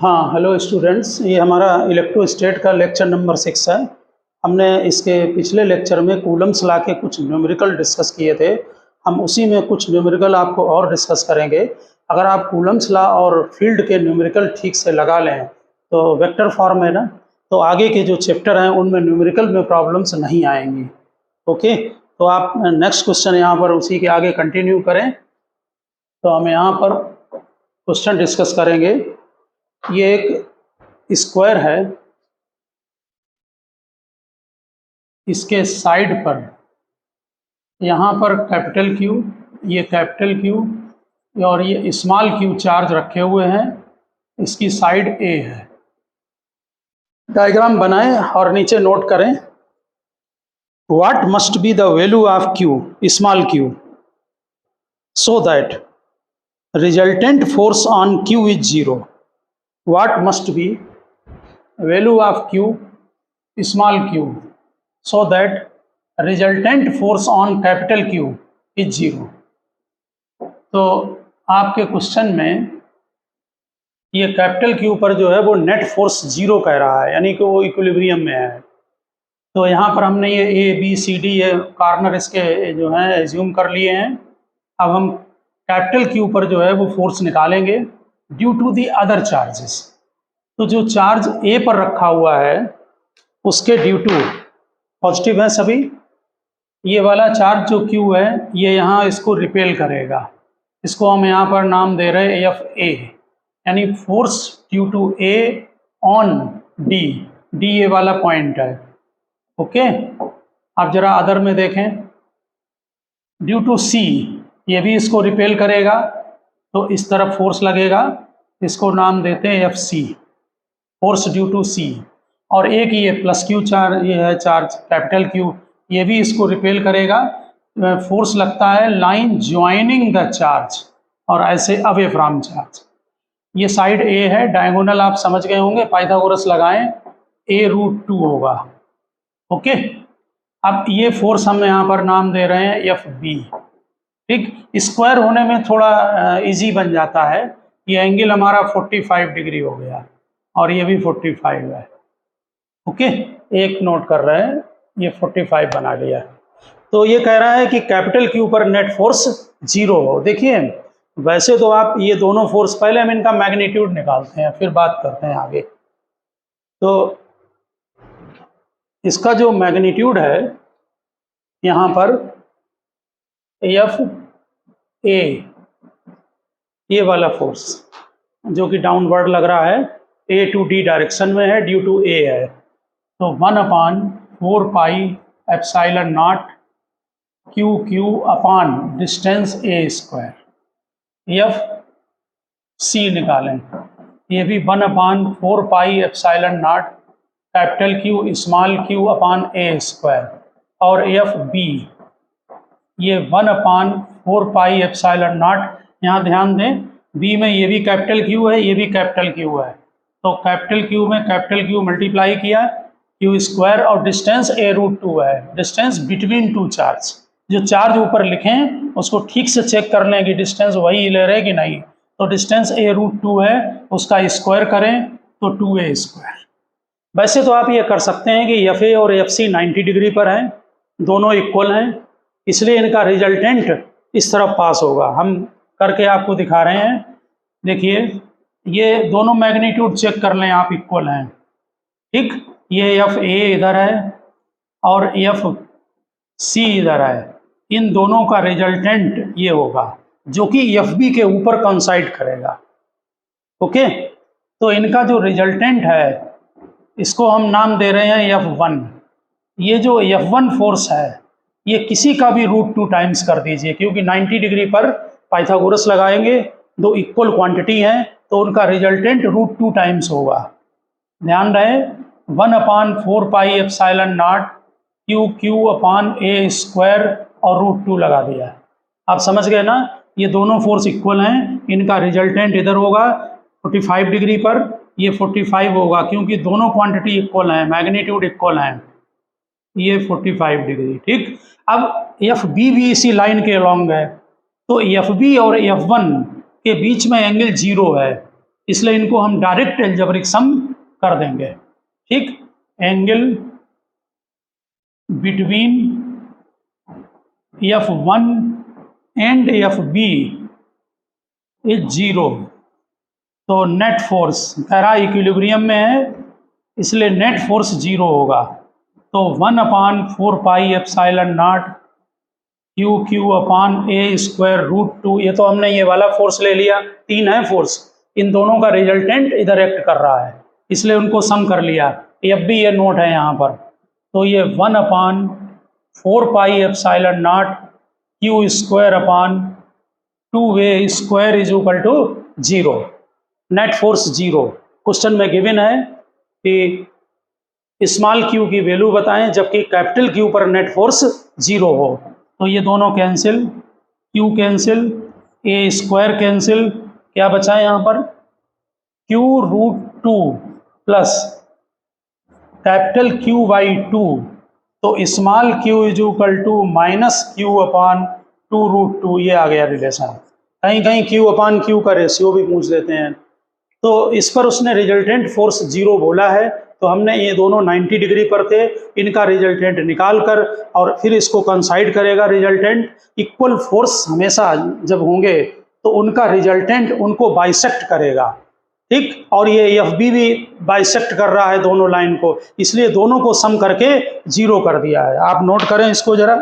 हाँ, hello students, ये हमारा इलेक्ट्रोस्टैट का लेक्चर नंबर 6 है। हमने इसके पिछले लेक्चर में कूलम्स लॉ के कुछ न्यूमेरिकल डिस्कस किए थे। हम उसी में कुछ न्यूमेरिकल आपको और डिस्कस करेंगे। अगर आप कूलम्स लॉ और फील्ड के न्यूमेरिकल ठीक से लगा लें तो वेक्टर फॉर्म है ना, तो आगे के जो चैप्टर हैं उनमें न्यूमेरिकल में प्रॉब्लम्स नहीं आएंगी। ओके, तो आप नेक्स्ट क्वेश्चन यहाँ पर उसी के आगे कंटिन्यू करें। तो हम यहाँ पर क्वेश्चन डिस्कस करेंगे। ये एक स्क्वायर है, इसके साइड पर यहाँ पर कैपिटल क्यू, ये कैपिटल क्यू और ये स्मॉल क्यू चार्ज रखे हुए हैं। इसकी साइड ए है। डायग्राम बनाएं और नीचे नोट करें, what must be the value of Q, small Q, so that resultant force on Q is zero. What must be value of Q, small q, so that resultant force on capital Q is zero। तो आपके question में ये capital Q पर जो है वो net force zero कह रहा है, यानी कि वो इक्विलिब्रियम में है। तो यहाँ पर हमने ये ए बी सी डी ये कॉर्नर इसके जो हैं एज्यूम कर लिए हैं। अब हम कैपिटल Q पर जो है वो फोर्स निकालेंगे due to the other charges. तो जो चार्ज ए पर रखा हुआ है उसके ड्यू टू पॉजिटिव है सभी। ये वाला चार्ज जो क्यू है ये यहाँ इसको रिपेल करेगा। इसको हम यहाँ पर नाम दे रहे हैं एफ ए, यानी force due to A on D. D ये वाला पॉइंट है। ओके, अब जरा अदर में देखें, ड्यू टू सी, ये भी इसको रिपेल करेगा तो इस तरफ फोर्स लगेगा। इसको नाम देते हैं F C, force due to C. और एक ये प्लस क्यू चार्ज, ये है चार्ज कैपिटल क्यू, ये भी इसको रिपेल करेगा। फोर्स लगता है लाइन ज्वाइनिंग द चार्ज और ऐसे अवे फ्रॉम चार्ज। ये साइड ए है, डायगोनल आप समझ गए होंगे, पाइथागोरस लगाएं, a√2 होगा। ओके, अब ये फोर्स हम यहाँ पर नाम दे रहे हैं एफ बी। ठीक, स्क्वायर होने में थोड़ा इजी बन जाता है। ये एंगल हमारा 45 डिग्री हो गया और ये भी 45 है। ओके, एक नोट कर रहे हैं, ये 45 बना लिया। तो ये कह रहा है कि कैपिटल क्यू पर नेट फोर्स जीरो हो। देखिए, वैसे तो आप ये दोनों फोर्स, पहले हम इनका मैग्नीट्यूड निकालते हैं फिर बात करते हैं आगे। तो इसका जो मैग्नीट्यूड है यहाँ पर एफ ए, ये वाला फोर्स जो कि डाउनवर्ड लग रहा है, ए टू डी डायरेक्शन में है, ड्यू टू ए है। तो 1/4 pi epsilon not Q Q upon distance A square. F C निकालें, ये भी 1/4 pi epsilon not capital Q small Q upon A square. और एफ बी, ये 1/4 पाई एप्सिलॉन नॉट, यहाँ ध्यान दें बी में ये भी कैपिटल क्यू है, ये भी कैपिटल क्यू है। तो कैपिटल क्यू में कैपिटल क्यू मल्टीप्लाई किया क्यू स्क्वायर और डिस्टेंस a√2 है, डिस्टेंस बिटवीन टू चार्ज। जो चार्ज ऊपर लिखें उसको ठीक से चेक कर लें कि डिस्टेंस वही ले रहे कि नहीं। तो डिस्टेंस a√2 है, उसका स्क्वायर करें तो 2a स्क्वायर। वैसे तो आप ये कर सकते हैं कि एफ ए और एफ सी 90 डिग्री पर हैं, दोनों इक्वल हैं, इसलिए इनका रिजल्टेंट इस तरफ पास होगा। हम करके आपको दिखा रहे हैं। देखिए, ये दोनों मैग्नीट्यूड चेक कर लें आप, इक्वल हैं। ठीक, ये एफ ए इधर है और एफ सी इधर है। इन दोनों का रिजल्टेंट ये होगा जो कि एफ बी के ऊपर कंसाइड करेगा। ओके, तो इनका जो रिजल्टेंट है इसको हम नाम दे रहे हैं F1। ये जो F1 फोर्स है ये किसी का भी √2 टाइम्स कर दीजिए, क्योंकि 90 डिग्री पर पाइथागोरस लगाएंगे, दो इक्वल क्वांटिटी हैं तो उनका रिजल्टेंट √2 टाइम्स होगा। ध्यान रहे, 1/4 pi epsilon not Q Q upon A square और √2 लगा दिया। आप समझ गए ना, ये दोनों फोर्स इक्वल हैं, इनका रिजल्टेंट इधर होगा 45 डिग्री पर, ये 45 होगा क्योंकि दोनों क्वांटिटी इक्वल हैं, मैग्नीट्यूड इक्वल हैं, ये 45 डिग्री। ठीक, अब एफ बी भी इसी लाइन के अलॉन्ग है, तो एफ बी और F1 के बीच में एंगल जीरो है। इसलिए इनको हम डायरेक्ट एल्जेब्रिक सम कर देंगे। ठीक, angle between F1 and FB is 0, तो नेट फोर्स पैरा इक्विलिब्रियम में है, इसलिए नेट फोर्स 0 होगा। तो 1/4πε0 QQ अपान A²√2, ये तो हमने ये वाला फोर्स ले लिया, 3 है फोर्स, इन दोनों का रिजल्टेंट इधर एक्ट कर रहा है, इसलिए उनको सम कर लिया। अब भी ये नोट है यहाँ पर, तो ये 1/4πε0 Q² upon 2A² is equal to 0। Net force 0। Question में गिवन है कि स्मॉल क्यू की वैल्यू बताएं जबकि कैपिटल क्यू पर नेट फोर्स 0 हो। तो ये दोनों cancel, Q cancel, A² cancel, क्या बचा है यहाँ पर Q√2 प्लस कैपिटल Q/2, तो small Q is equal to -Q upon 2√2, ये आ गया रिलेशन। कहीं कहीं Q अपान Q का रेशियो भी पूछ देते हैं, तो इस पर उसने रिजल्टेंट फोर्स 0 बोला है, तो हमने ये दोनों 90 डिग्री पर थे, इनका रिजल्टेंट निकाल कर और फिर इसको कंसाइड करेगा रिजल्टेंट। इक्वल फोर्स हमेशा जब होंगे तो उनका रिजल्टेंट उनको बाइसेक्ट करेगा। ठीक, और ये FB भी बाइसेक्ट कर रहा है दोनों लाइन को, इसलिए दोनों को सम करके 0 कर दिया है। आप नोट करें इसको जरा।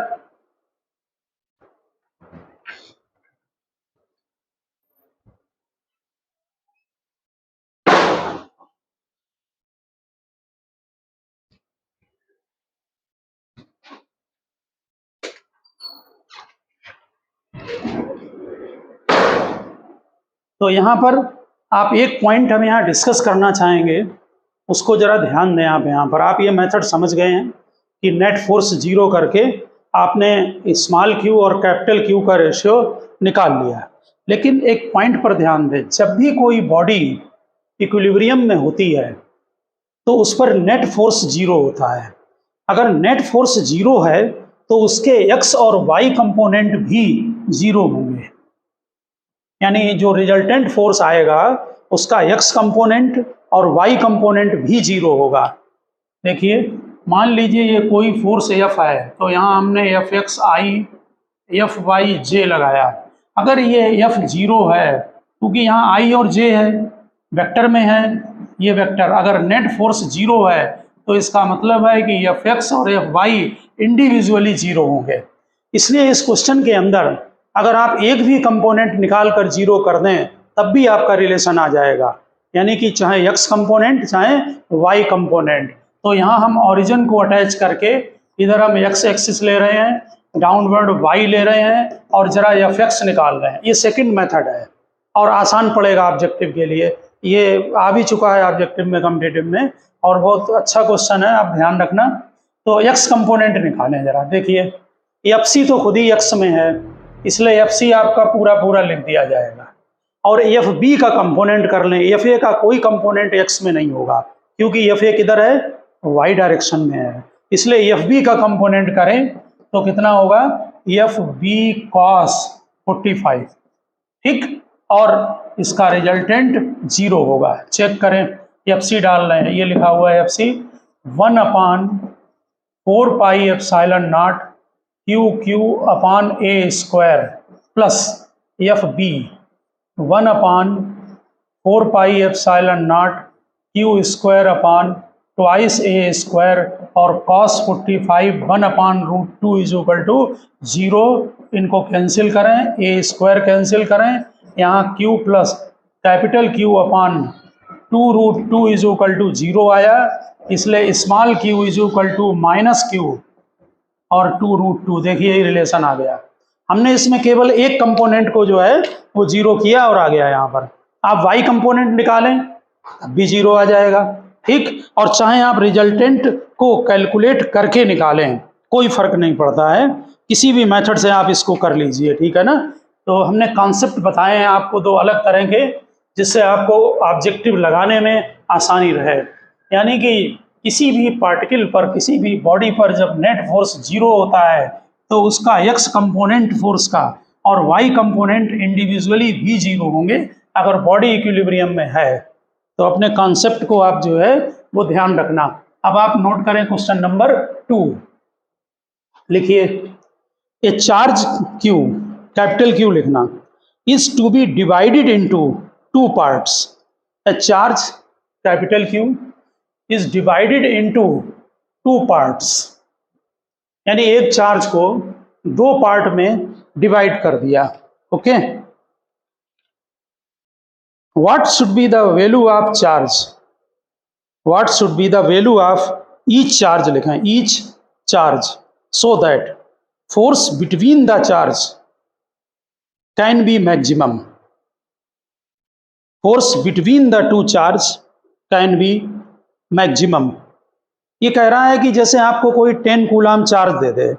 तो यहाँ पर आप एक पॉइंट हम यहाँ डिस्कस करना चाहेंगे, उसको जरा ध्यान दें आप। यहाँ पर आप ये मेथड समझ गए हैं कि नेट फोर्स 0 करके आपने स्मॉल क्यू और कैपिटल क्यू का रेशियो निकाल लिया। लेकिन एक पॉइंट पर ध्यान दें, जब भी कोई बॉडी इक्विलिब्रियम में होती है तो उस पर नेट फोर्स 0 होता है। अगर नेट फोर्स 0 है तो उसके x और y कंपोनेंट भी 0 होंगे, यानी जो रिजल्टेंट फोर्स आएगा उसका x कंपोनेंट और y कंपोनेंट भी 0 होगा। देखिए, मान लीजिए ये कोई फोर्स F है, तो यहाँ हमने Fxi Fyj लगाया। अगर ये F 0 है, क्योंकि यहाँ i और j है, वेक्टर में है ये वेक्टर, अगर नेट फोर्स 0 है तो इसका मतलब है कि Fx और Fy इंडिविजुअली 0 होंगे। इसलिए इस क्वेश्चन के अंदर अगर आप एक भी कंपोनेंट निकाल कर 0 कर दें तब भी आपका रिलेशन आ जाएगा, यानी कि चाहे x कंपोनेंट चाहे y कंपोनेंट। तो यहाँ हम ओरिजिन को अटैच करके इधर हम x एक्सिस ले रहे हैं, डाउनवर्ड y ले रहे हैं और जरा Fx निकाल रहे हैं। ये सेकंड मेथड है और आसान पड़ेगा ऑब्जेक्टिव के लिए, ये आ भी चुका है ऑब्जेक्टिव में, कॉम्पिटिटिव में, और बहुत अच्छा क्वेश्चन है, आप ध्यान रखना। तो x कंपोनेंट निकालें जरा। देखिए, Fc तो खुद ही x में है, इसलिए Fc आपका पूरा पूरा लिख दिया जाएगा, और Fb का कंपोनेंट कर लें। Fa का कोई कंपोनेंट x में नहीं होगा, क्योंकि Fa किधर है, y डायरेक्शन में है, इसलिए Fb का कंपोनेंट करें तो कितना होगा, Fb cos 45। ठीक, और इसका रिजल्टेंट 0 होगा। चेक करें, Fc डाल रहे हैं, ये लिखा हुआ है Fc 1/4πε0 QQ अपान A² प्लस Fb 1/4πε0 Q² अपान ट्वाइस A² और cos 45 1/√2 इज इक्वल टू 0। इनको कैंसिल करें, A² कैंसिल करें, यहाँ Q plus capital Q upon 2√2 is equal to 0 आया, इसलिए small q is equal to -q और 2√2। देखिए ये रिलेशन आ गया। हमने इसमें केवल एक कंपोनेंट को जो है वो 0 किया और आ गया यहाँ पर। आप y कंपोनेंट निकालें तब भी 0 आ जाएगा। ठीक, और चाहे आप रिजल्टेंट को कैलकुलेट करके निकालें, कोई फर्क नहीं पड़ता है, किसी भी मेथड से आप इसको कर लीजिए। ठीक है ना। तो हमने कॉन्सेप्ट बताए हैं आपको दो अलग तरह के, जिससे आपको ऑब्जेक्टिव लगाने में आसानी रहे। यानी कि किसी भी पार्टिकल पर, किसी भी बॉडी पर जब नेट फोर्स 0 होता है तो उसका x कंपोनेंट फोर्स का और y कंपोनेंट इंडिविजुअली भी 0 होंगे। अगर बॉडी इक्विलिब्रियम में है। तो अपने कॉन्सेप्ट को आप जो है वो ध्यान रखना। अब आप नोट करें क्वेश्चन नंबर 2, लिखिए a charge Q, capital Q लिखना, is to be divided into two parts. A charge capital Q is divided into two parts, यानी एक चार्ज को दो पार्ट में डिवाइड कर दिया। Okay, what should be the value of charge, what should be the value of each charge लिखें, each charge, so that force between the charge can be maximum, force between the two charge can be maximum. ये कह रहा है कि जैसे आपको कोई 10 coulomb charge दे दे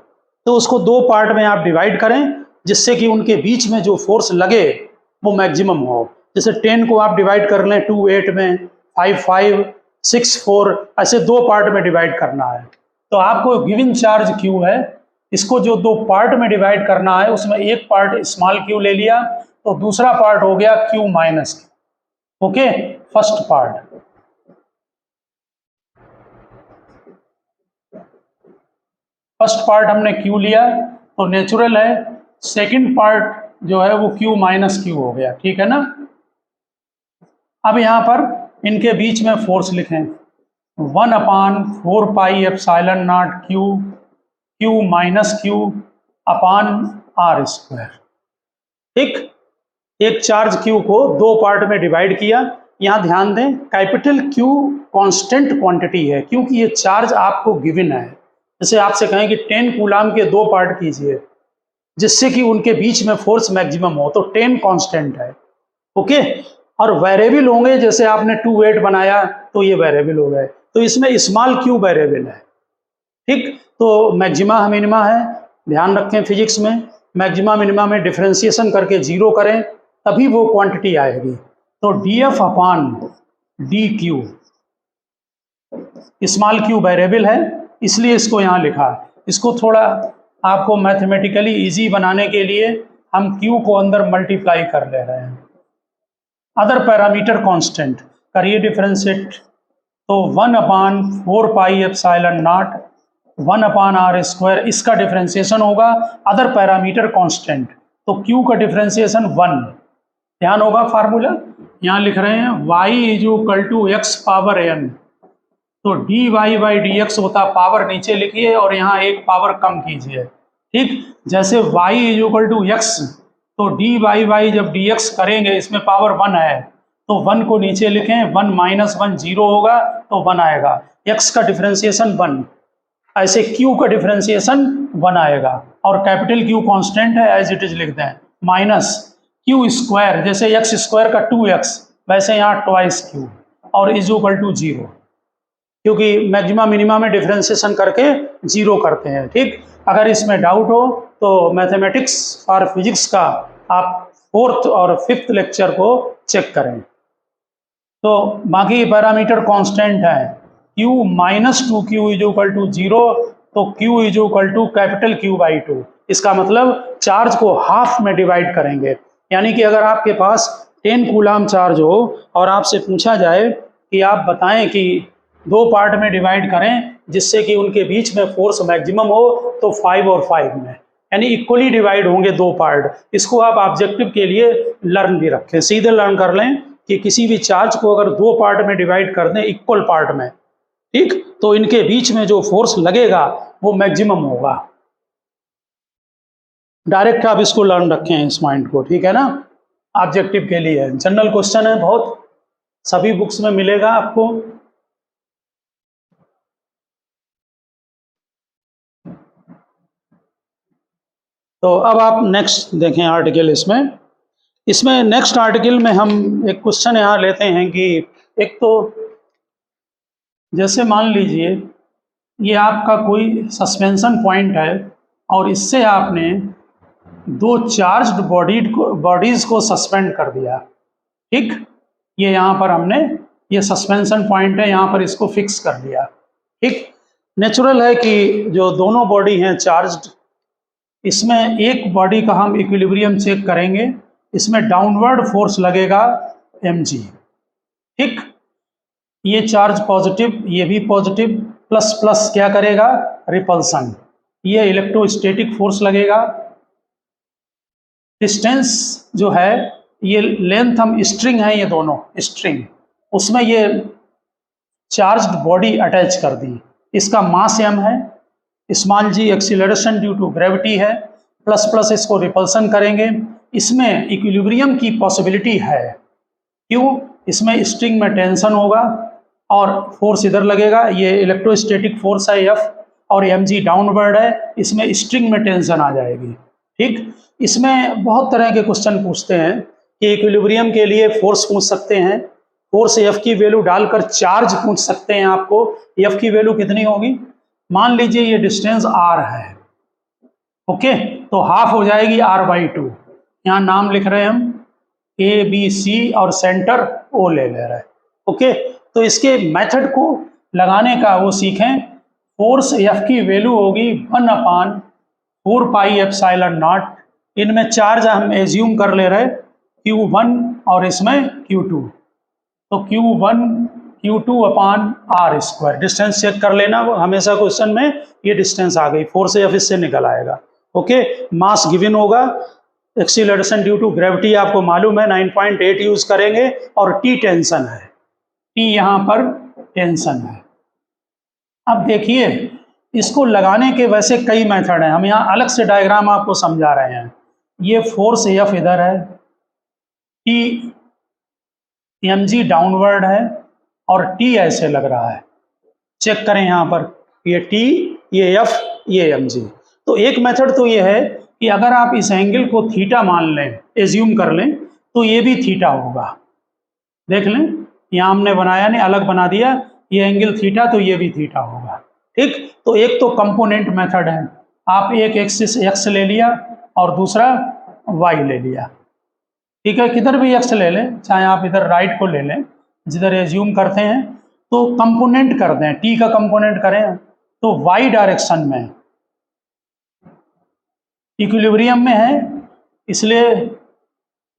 तो उसको दो पार्ट में आप डिवाइड करें जिससे कि उनके बीच में जो फोर्स लगे वो मैक्सिमम हो। जैसे 10 को आप डिवाइड कर लें 2 8 में, 5 5, 6 4, ऐसे दो पार्ट में डिवाइड करना है। तो आपको गिवन चार्ज Q है, इसको जो दो पार्ट में डिवाइड करना है उसमें एक पार्ट स्मॉल q ले लिया तो दूसरा पार्ट हो गया Q minus Q। Okay, first part. First part हमने Q लिया तो नेचुरल है सेकंड पार्ट जो है वो Q माइनस Q हो गया, ठीक है ना। अब यहाँ पर इनके बीच में फोर्स लिखें 1/4 pi epsilon not Q minus Q upon R square. ठीक, एक चार्ज Q को दो पार्ट में डिवाइड किया। यहाँ ध्यान दें कैपिटल Q कांस्टेंट क्वांटिटी है क्योंकि ये चार्ज आपको गिवन है। जैसे आपसे कहें कि 10 कूलाम के दो पार्ट कीजिए जिससे कि उनके बीच में फोर्स मैक्सिमम हो, तो 10 कांस्टेंट है। ओके, और वेरिएबल होंगे, जैसे आपने 2 8 बनाया तो ये वेरिएबल हो गए, तो इसमें स्मॉल q वेरिएबल है। ठीक, तो मैक्सिमा मिनिमा है, ध्यान रखें फिजिक्स में मैक्सिमा मिनिमा में डिफरेंशिएशन करके जीरो करें तभी वो क्वांटिटी आएगी। तो df अपान dq, स्मॉल q वेरिएबल है इसलिए इसको यहाँ लिखा। इसको थोड़ा आपको मैथमेटिकली इजी बनाने के लिए हम q को अंदर मल्टीप्लाई कर ले रहे हैं। अदर पैरामीटर कांस्टेंट करिए डिफरेंशिएट, तो 1/4 pi epsilon not 1/r square, इसका डिफरेंशिएशन होगा अदर पैरामीटर कांस्टेंट, तो q का डिफरेंशिएशन 1। ध्यान होगा फार्मूला यहाँ लिख रहे हैं y = x पावर n, तो dy/dx होता पावर नीचे लिखिए और यहाँ एक पावर कम कीजिए। ठीक, जैसे y = x तो dy जब dx करेंगे इसमें पावर 1 है तो 1 को नीचे लिखें, 1 - 1 0 होगा तो 1 आएगा, x का डिफरेंशिएशन 1, ऐसे q का डिफरेंशिएशन 1 आएगा और कैपिटल Q कांस्टेंट है एज इट इज लिख दें, माइनस q स्क्वायर, जैसे x स्क्वायर का 2x वैसे यहाँ ट्वाइस q और = 0 क्योंकि मैक्सिमा मिनिमा में डिफरेंशिएशन करके जीरो करते हैं। ठीक, अगर इसमें डाउट हो तो मैथमेटिक्स और फिजिक्स का आप 4th और 5th लेक्चर को चेक करें। तो बाकी पैरामीटर कांस्टेंट है, q माइनस 2q = 0, तो q = कैपिटल Q/2। इसका मतलब चार्ज को हाफ में डिवाइड करेंगे, यानी कि अगर आपके पास 10 कूलाम चार्ज हो और आपसे पूछा जाए कि आप बताएं कि दो पार्ट में डिवाइड करें जिससे कि उनके बीच में फोर्स मैक्सिमम हो, तो 5 और 5 में, यानी इक्वली डिवाइड होंगे दो पार्ट। इसको आप ऑब्जेक्टिव के लिए लर्न भी रखें, सीधे लर्न कर लें कि किसी भी चार्ज को अगर दो पार्ट में डिवाइड कर दें इक्वल पार्ट में, ठीक, तो इनके बीच में जो फोर्स लगेगा वो मैक्सिमम होगा। डायरेक्ट आप इसको लर्न रखें इस पॉइंट को, ठीक है ना, ऑब्जेक्टिव के लिए। जनरल क्वेश्चन है, बहुत सभी बुक्स में मिलेगा आपको। तो अब आप नेक्स्ट देखें आर्टिकल, इसमें नेक्स्ट आर्टिकल में हम एक क्वेश्चन यहाँ लेते हैं कि एक तो जैसे मान लीजिए ये आपका कोई सस्पेंशन पॉइंट है और इससे आपने दो चार्ज्ड बॉडीज को सस्पेंड कर दिया। ठीक, ये यहाँ पर हमने ये सस्पेंशन पॉइंट है, यहाँ पर इसको फिक्स कर दिया। ठीक, नेचुरल है कि जो दोनों बॉडी हैं चार्ज्ड, इसमें एक बॉडी का हम इक्विलिब्रियम चेक करेंगे, इसमें डाउनवर्ड फोर्स लगेगा mg। ठीक, ये चार्ज पॉजिटिव, ये भी पॉजिटिव, प्लस प्लस क्या करेगा, रिपल्सन, ये इलेक्ट्रोस्टैटिक फोर्स लगेगा। डिस्टेंस जो है, ये लेंथ हम स्ट्रिंग है, ये दोनों स्ट्रिंग, उसमें ये चार्ज्ड बॉडी अटैच कर दी, इसका मास m है, small g acceleration due to gravity है, प्लस प्लस इसको रिपल्सन करेंगे। इसमें इक्विलिब्रियम की पॉसिबिलिटी है, क्यों, इसमें स्ट्रिंग में टेंशन होगा और फोर्स इधर लगेगा, ये इलेक्ट्रोस्टैटिक फोर्स है F, और mg डाउनवर्ड है, इसमें स्ट्रिंग में टेंशन आ जाएगी। ठीक, इसमें बहुत तरह के क्वेश्चन पूछते हैं कि इक्विलिब्रियम के लिए फोर्स पूछ सकते हैं, फोर्स F की वैल्यू डालकर चार्ज पूछ सकते हैं आपको, F की वैल्यू कितनी होगी, मान लीजिए ये डिस्टेंस r है, ओके, तो हाफ हो जाएगी r/2, यहाँ नाम लिख रहे हैं हम ABC और सेंटर O ले रहे हैं, ओके। तो इसके मेथड को लगाने का वो सीखें। फोर्स F की वैल्यू होगी 1/4πε0, इनमें चार्ज हम एज्यूम कर ले रहे Q1 और इसमें Q2, तो Q1 Q2/r², डिस्टेंस चेक कर लेना, वो हमेशा क्वेश्चन में ये डिस्टेंस आ गई, फोर्स F इससे निकल आएगा, ओके। मास गिवन होगा, एक्सीलरेशन ड्यू टू ग्रेविटी आपको मालूम है 9.8 यूज करेंगे, और T टेंशन है, T यहाँ पर टेंशन है। अब देखिए, इसको लगाने के वैसे कई मेथड हैं, हम यहाँ अलग से डायग्राम आपको समझा रहे हैं। ये फोर्स F इधर है, T mg डाउनवर्ड है और T ऐसे लग रहा है, चेक करें यहाँ पर, ये T, ये F, ये mg। तो एक मेथड तो ये है कि अगर आप इस एंगल को थीटा मान लें, एज्यूम कर लें, तो ये भी थीटा होगा, देख लें, यहाँ हमने बनाया नहीं, अलग बना दिया, ये एंगल थीटा, तो ये भी थीटा होगा। ठीक, तो एक तो कंपोनेंट मेथड है, आप एक एक्सिस x ले लिया और दूसरा y ले लिया, ठीक है, किधर भी x ले लें, चाहे आप इधर राइट को ले लें, जिधर एज्यूम करते हैं, तो कंपोनेंट कर दें, t का कंपोनेंट करें तो y डायरेक्शन में, इक्विलिब्रियम में है, इसलिए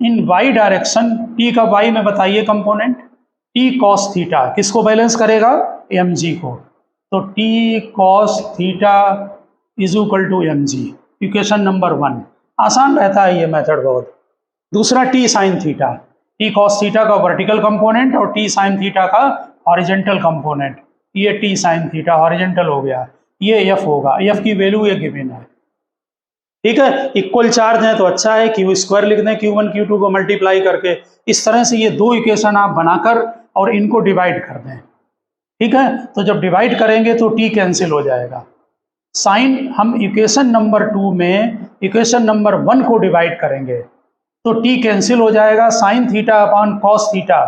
इन y डायरेक्शन, t का y में बताइए कंपोनेंट, t cos थीटा किसको बैलेंस करेगा, mg को, तो t cos theta is equal to mg, equation number 1। आसान रहता है ये मेथड बहुत। दूसरा t sin theta, t cos theta का वर्टिकल कंपोनेंट और t sin थीटा का हॉरिजेंटल कंपोनेंट, ये t sin थीटा हॉरिजेंटल हो गया, ये f होगा, f की वैल्यू ये गिवन है, ठीक है। इक्वल चार्ज है तो अच्छा है, Q² लिख दें, Q1 Q2 को मल्टीप्लाई करके, इस तरह से ये दो इक्वेशन आप बनाकर और इनको डिवाइड कर दें, ठीक है। तो जब डिवाइड करेंगे तो t कैंसिल हो जाएगा, साइन हम इक्वेशन नंबर 2 में इक्वेशन नंबर 1 को डिवाइड करेंगे तो t कैंसिल हो जाएगा, sine theta upon cos theta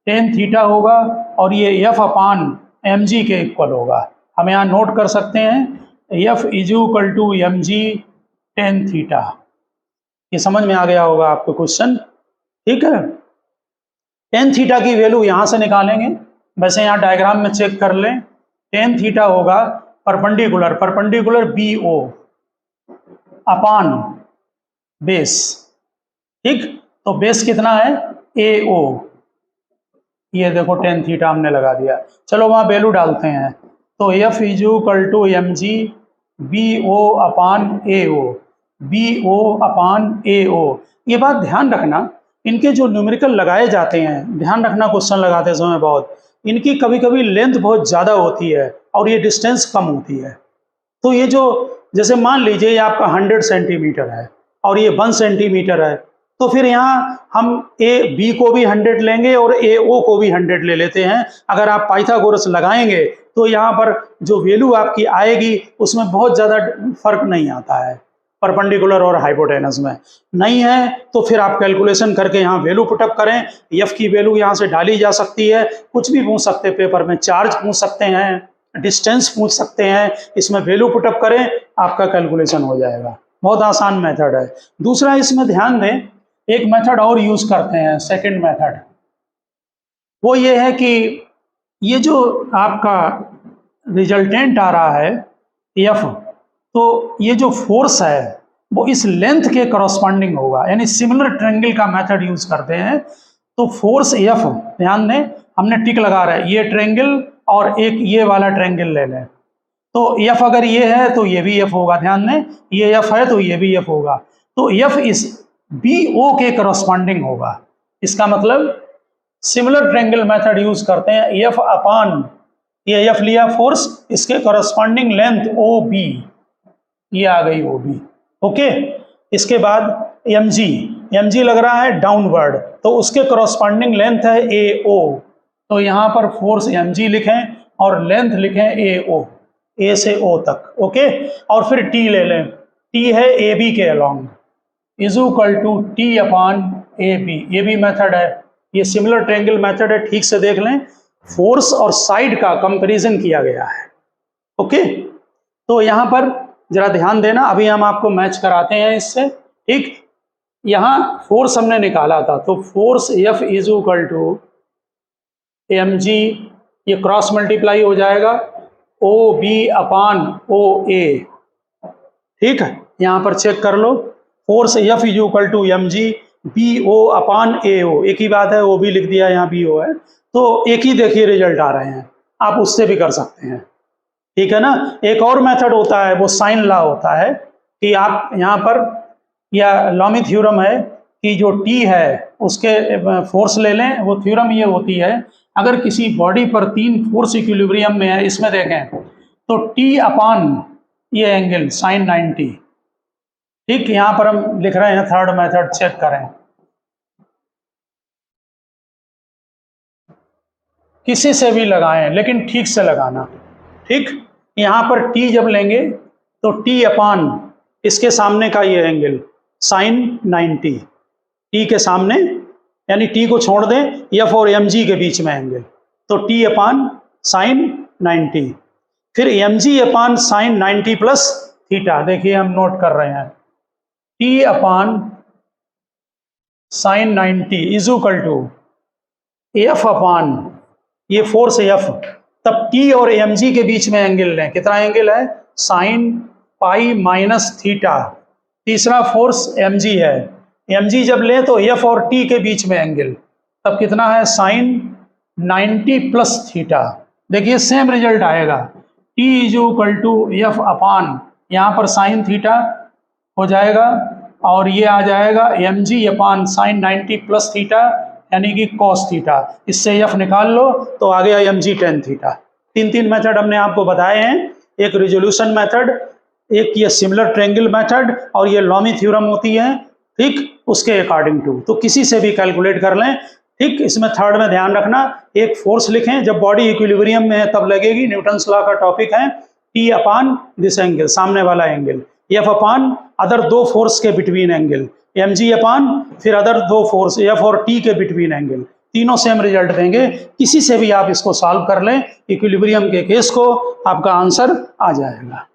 tan theta होगा, और ये f अपान mg के इक्वल होगा। हम यहाँ नोट कर सकते हैं f is equal to mg tan theta, ये समझ में आ गया होगा आपको क्वेश्चन, ठीक है। टेन थीटा की वैल्यू यहाँ से निकालेंगे, वैसे यहाँ डायग्राम में चेक कर लें, टेन थीटा होगा परपेंडिकुलर, परपेंडिकुलर BO अपान बेस, ठीक, तो बेस कितना है AO, ये देखो टेन थीटा हमने लगा दिया, चलो वहाँ वैल्यू डालते हैं, तो F is equal to mg BO upon AO, BO upon AO। ये बात ध्यान रखना, इनके जो न्यूमेरिकल लगाए जाते हैं, ध्यान रखना क्वेश्चन लगाते समय बहुत, इनकी कभी कभी लेंथ बहुत ज़्यादा होती है और ये डिस्टेंस कम होती है, तो ये जो, जैसे मान लीजिए ये आपका 100 सेंटीमीटर है और ये 1 सेंटीमीटर है, तो फिर यहाँ हम B को भी 100 लेंगे और AO को भी 100 ले लेते हैं। अगर आप पाइथागोरस लगाएंगे तो यहाँ पर जो वैल्यू आपकी आएगी उसमें बहुत ज़्यादा फर्क नहीं आता है, परपेंडिकुलर और हाइपोटेनस में नहीं है, तो फिर आप कैलकुलेशन करके यहाँ वैल्यू पुटअप करें, F की वैल्यू यहाँ से डाली जा सकती है, कुछ भी पूछ सकते हैं पेपर में, चार्ज पूछ सकते हैं, डिस्टेंस पूछ सकते हैं, इसमें वैल्यू पुटअप करें, आपका कैलकुलेशन हो जाएगा, बहुत आसान मेथड है। दूसरा इसमें ध्यान दें, एक मेथड और यूज करते हैं, सेकंड मेथड, वो ये है कि ये जो आपका रिजल्टेंट आ रहा है F, तो ये जो फोर्स है वो इस लेंथ के करस्पॉन्डिंग होगा, यानी सिमिलर ट्रायंगल का मेथड यूज करते हैं। तो फोर्स एफ, ध्यान दें हमने टिक लगा रहा है, ये ट्रेंगल और एक ये वाला ट्रेंगल ले लें, तो एफ अगर ये है तो ये भी एफ होगा, ध्यान दें ये एफ है तो ये भी एफ होगा, तो एफ इस बी ओ के करस्पॉन्डिंग होगा। इसका मतलब सिमिलर ट्रेंगल मेथड यूज करते हैं, एफ अपान ये एफ लिया फोर्स, इसके करस्पॉन्डिंग लेंथ ओ बी, ये आ गई ओ बी, ओके। इसके बाद एम जी लग रहा है डाउनवर्ड, तो उसके करस्पॉन्डिंग लेंथ है ए ओ, तो यहाँ पर फोर्स एम जी लिखें और लेंथ लिखें ए ओ, ए से ओ तक, ओके। और फिर टी ले लें, टी है ए बी के along, is equal to T upon A B, ये भी मेथड है, ये सिमिलर ट्रायंगल मेथड है, ठीक से देख लें, फोर्स और साइड का कंपैरिजन किया गया है, ओके। तो यहाँ पर जरा ध्यान देना, अभी हम आपको मैच कराते हैं इससे, ठीक। यहाँ फोर्स हमने निकाला था, तो force F is equal to M G, ये क्रॉस मल्टीप्लाई हो जाएगा ओ बी अपान ओ ए, ठीक है। यहाँ पर चेक कर लो, force F is equal to M G B O upon A O, एक ही बात है, ओ भी लिख दिया, यहाँ बी ओ है, तो एक ही देखिए रिजल्ट आ रहे हैं, आप उससे भी कर सकते हैं, ठीक है ना। एक और मेथड होता है, वो साइन लॉ होता है, कि आप यहाँ पर, या लॉमी थ्योरम है कि जो टी है उसके फोर्स ले लें, वो थ्योरम ये होती है, अगर किसी बॉडी पर 3 फोर्स इक्विलिब्रियम में है, इसमें देखें तो टी अपान ये एंगल साइन 90, ठीक। यहाँ पर हम लिख रहे हैं थर्ड मेथड, चेक करें, किसी से भी लगाएं लेकिन ठीक से लगाना, ठीक। यहाँ पर टी जब लेंगे तो टी अपान इसके सामने का ये एंगल साइन 90, टी के सामने, यानी टी को छोड़ दें, एफ और एम जी के बीच में एंगल, तो टी अपान साइन 90, फिर M G upon sine 90 plus theta, देखिए हम नोट कर रहे हैं, T upon sine 90 is equal to F upon ये फोर्स एफ, तब टी और एम जी के बीच में एंगल लें, कितना एंगल है, साइन पाई माइनस थीटा, तीसरा फोर्स एम जी है, एम जी जब लें तो एफ और टी के बीच में एंगल, तब कितना है, साइन 90 प्लस थीटा, देखिए सेम रिजल्ट आएगा, T is equal to F upon, यहाँ पर साइन थीटा हो जाएगा और ये आ जाएगा M G upon sine 90 plus theta, यानी कि कॉस थीटा, इससे एफ निकाल लो तो आ गया M G tan theta. 3 method हमने आपको बताए हैं, एक रिजोल्यूशन मेथड, एक ये सिमिलर ट्रायंगल मेथड, और ये लॉमी थ्योरम होती है, ठीक, उसके अकॉर्डिंग टू, तो किसी से भी कैलकुलेट कर लें, ठीक। इसमें थर्ड में ध्यान रखना, एक फोर्स लिखें, जब बॉडी इक्विलिब्रियम में है तब लगेगी, न्यूटन्स लॉ का टॉपिक है, टी अपान दिस एंगल, सामने वाला एंगल, एफ अपान अदर 2 फोर्स के बिटवीन एंगल, एम जी अपान फिर अदर 2 फोर्स एफ और टी के बिटवीन एंगल, तीनों सेम रिजल्ट देंगे, किसी से भी आप इसको सॉल्व कर लें इक्विलिब्रियम के केस को, आपका आंसर आ जाएगा।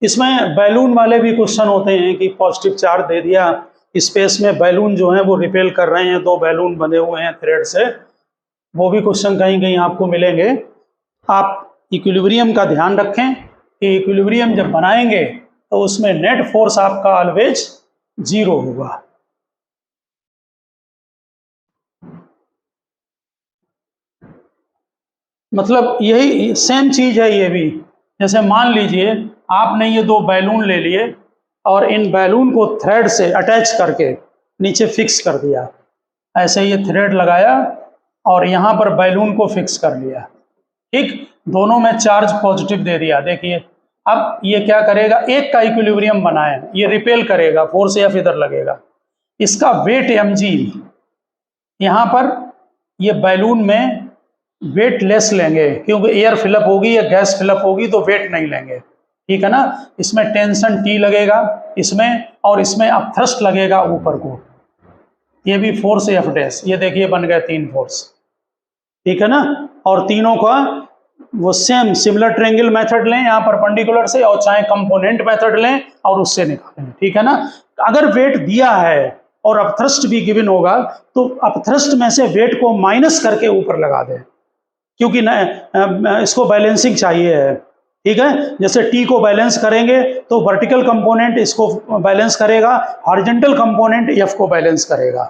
इसमें बैलून वाले भी क्वेश्चन होते हैं कि पॉजिटिव चार्ज दे दिया, स्पेस में बैलून जो है वो रिपेल कर रहे हैं, 2 बैलून बंधे हुए हैं थ्रेड से, वो भी क्वेश्चन कहीं कहीं आपको मिलेंगे। आप इक्विलिब्रियम का ध्यान रखें कि इक्विलिब्रियम जब बनाएंगे तो उसमें नेट फोर्स आपका ऑलवेज 0 होगा। मतलब यही सेम चीज है ये भी, जैसे मान लीजिए आपने ये 2 बैलून ले लिए और इन बैलून को थ्रेड से अटैच करके नीचे फिक्स कर दिया, ऐसे ये थ्रेड लगाया और यहाँ पर बैलून को फिक्स कर लिया, ठीक, दोनों में चार्ज पॉजिटिव दे दिया। देखिए अब ये क्या करेगा, एक का इक्विलिब्रियम बनाए, ये रिपेल करेगा, फोर्स एफ इधर लगेगा, इसका वेट एम जी, यहाँ पर ये बैलून में वेट लेस लेंगे क्योंकि एयर फिलअप होगी या गैस फिलअप होगी तो वेट नहीं लेंगे, ठीक है ना। इसमें टेंशन टी लगेगा इसमें, और इसमें अब थ्रस्ट लगेगा ऊपर को, ये भी फोर्स एफ डैश, ये देखिए बन गए 3 फोर्स, ठीक है ना। और तीनों का वो सेम सिमिलर ट्रायंगल मेथड लें यहाँ परपेंडिकुलर से, और चाहे कंपोनेंट मेथड लें और उससे निकालें, ठीक है ना। अगर वेट दिया है और अपथ्रस्ट भी गिवन होगा तो अपथ्रस्ट में से वेट को माइनस करके ऊपर लगा दें, क्योंकि न इसको बैलेंसिंग चाहिए है, ठीक है। जैसे टी को बैलेंस करेंगे तो वर्टिकल कंपोनेंट इसको बैलेंस करेगा, हॉरिजॉन्टल कंपोनेंट एफ को बैलेंस करेगा,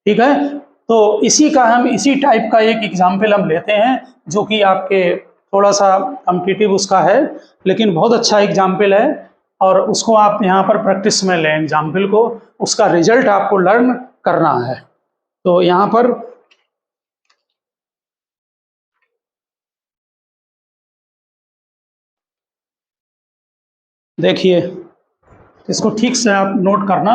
ठीक है। तो इसी का हम इसी टाइप का एक एग्जाम्पल हम लेते हैं जो कि आपके थोड़ा सा कॉम्पिटिटिव उसका है, लेकिन बहुत अच्छा एग्जाम्पल है और उसको आप यहाँ पर प्रैक्टिस में लें एग्जाम्पल को, उसका रिजल्ट आपको लर्न करना है। तो यहाँ पर देखिए, इसको ठीक से आप नोट करना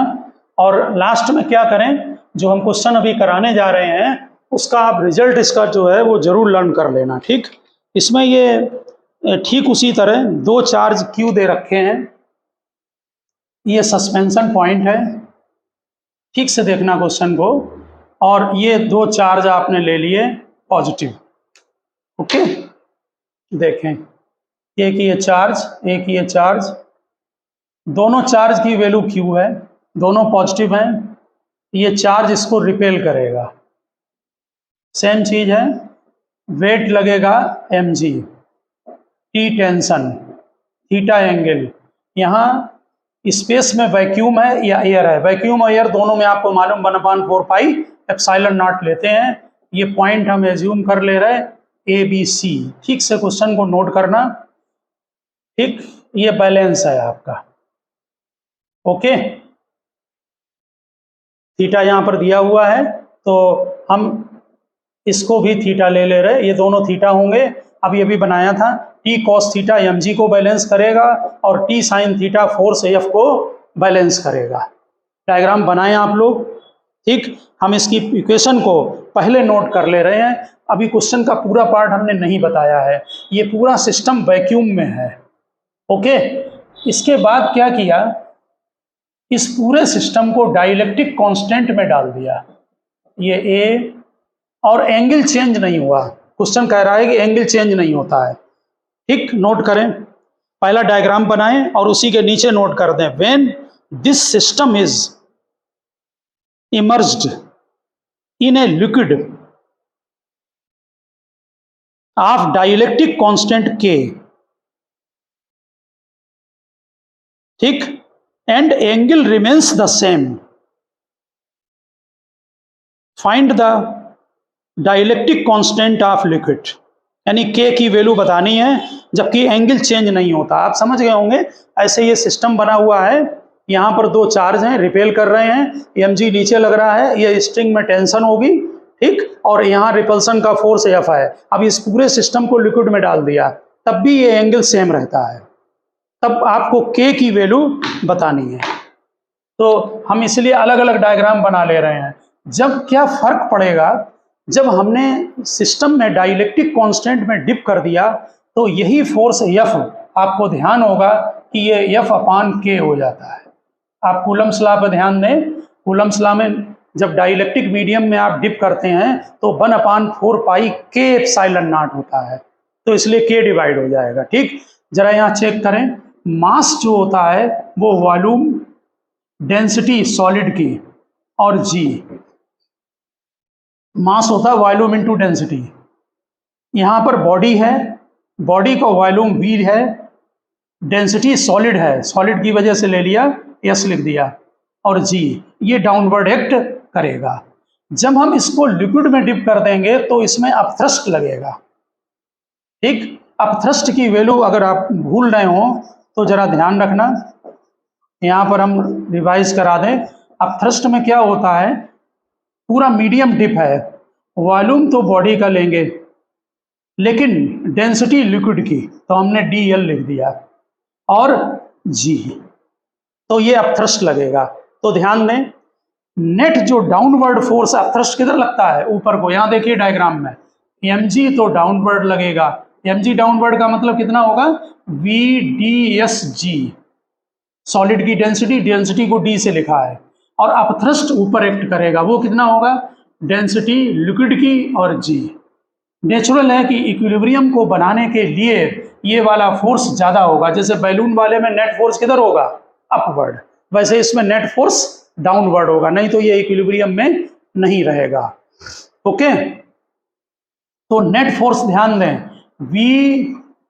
और लास्ट में क्या करें, जो हम क्वेश्चन अभी कराने जा रहे हैं उसका आप रिजल्ट इसका जो है वो जरूर लर्न कर लेना, ठीक। इसमें ये ठीक उसी तरह दो चार्ज क्यू दे रखे हैं, ये सस्पेंशन पॉइंट है, ठीक से देखना क्वेश्चन को, और ये दो चार्ज आपने ले लिए पॉजिटिव, ओके। देखें, एक ये चार्ज, एक ये चार्ज, दोनों चार्ज की वैल्यू क्यू है, दोनों पॉजिटिव हैं, ये चार्ज इसको रिपेल करेगा। सेम चीज है, वेट लगेगा mg, T tension, theta angle, यहाँ स्पेस में वैक्यूम है या एयर है, वैक्यूम और एयर दोनों में आपको मालूम 1/4 पाई एप्सिलॉन नॉट लेते हैं। ये पॉइंट हम एज्यूम कर ले रहे हैं ABC, ठीक से क्वेश्चन को नोट करना, ठीक। ये बैलेंस है आपका, ओके। थीटा यहाँ पर दिया हुआ है तो हम इसको भी थीटा ले ले रहे, ये दोनों थीटा होंगे। अभी अभी बनाया था, टी कॉस थीटा mg को बैलेंस करेगा और T sine theta force F को बैलेंस करेगा। डायग्राम बनाएं आप लोग, ठीक। हम इसकी इक्वेशन को पहले नोट कर ले रहे हैं, अभी क्वेश्चन का पूरा पार्ट हमने नहीं बताया है, ये पूरा सिस्टम वैक्यूम में है, ओके। इसके बाद क्या किया, इस पूरे सिस्टम को डाइलेक्ट्रिक कांस्टेंट में डाल दिया, ये ए, और एंगल चेंज नहीं हुआ, क्वेश्चन कह रहा है कि एंगल चेंज नहीं होता है, ठीक। नोट करें, पहला डायग्राम बनाएं और उसी के नीचे नोट कर दें, when this system is emerged in a liquid of dielectric constant के, ठीक, and angle remains the same, find the dielectric constant of liquid, यानी के की वैल्यू बतानी है जबकि एंगल चेंज नहीं होता। आप समझ गए होंगे, ऐसे ये सिस्टम बना हुआ है, यहाँ पर दो चार्ज हैं, रिपेल कर रहे हैं, mg नीचे लग रहा है, ये स्ट्रिंग में टेंशन होगी, ठीक, और यहाँ रिपल्सन का फोर्स एफ है। अब इस पूरे सिस्टम को लिक्विड में डाल दिया तब भी ये एंगल सेम रहता है, तब आपको के की वैल्यू बतानी है। तो हम इसलिए अलग अलग डायग्राम बना ले रहे हैं। जब क्या फर्क पड़ेगा, जब हमने सिस्टम में डाइलेक्ट्रिक कांस्टेंट में डिप कर दिया तो यही फोर्स एफ, आपको ध्यान होगा कि ये एफ अपान के हो जाता है। आप कूलम्ब्स लॉ पर ध्यान दें, कूलम्ब्स लॉ में जब डाइलेक्ट्रिक मीडियम में आप डिप करते हैं तो 1/4 पाई के एप्सिलॉन नॉट होता है, तो इसलिए के डिवाइड हो जाएगा, ठीक। जरा यहाँ चेक करें, मास जो होता है वो वॉल्यूम, डेंसिटी सॉलिड की, और जी मास होता है वॉल्यूम इनटू डेंसिटी। यहाँ पर बॉडी है, बॉडी का वॉल्यूम वी है, डेंसिटी सॉलिड है, सॉलिड की वजह से ले लिया एस लिख दिया, और जी ये डाउनवर्ड एक्ट करेगा। जब हम इसको लिक्विड में डिप कर देंगे तो इसमें अपथ्रस्ट लगेगा, ठीक। अपथ्रस्ट की वैल्यू अगर आप भूल रहे हो तो जरा ध्यान रखना, यहाँ पर हम रिवाइज करा दें। अपथ्रस्ट में क्या होता है, पूरा मीडियम डिप है, वॉल्यूम तो बॉडी का लेंगे लेकिन डेंसिटी लिक्विड की, तो हमने DL लिख दिया, और G, तो ये अपथ्रस्ट लगेगा। तो ध्यान दें, नेट जो डाउनवर्ड फोर्स अपथ्रस्ट किधर लगता है, ऊपर को, यहाँ देखिए डायग्राम में mg तो डाउनवर्ड लगेगा, mg डाउनवर्ड का मतलब कितना होगा, VDSG, सॉलिड की डेंसिटी, डेंसिटी को D से लिखा है, और अपथ्रस्ट ऊपर एक्ट करेगा, वो कितना होगा, डेंसिटी लिक्विड की और G। नेचुरल है कि इक्विलिब्रियम को बनाने के लिए ये वाला फोर्स ज़्यादा होगा, जैसे बैलून वाले में नेट फोर्स किधर होगा, अपवर्ड, वैसे इसमें नेट फोर्स डाउनवर्ड होगा, नहीं तो ये इक्विलिब्रियम में नहीं रहेगा, ओके। तो नेट फोर्स ध्यान दें,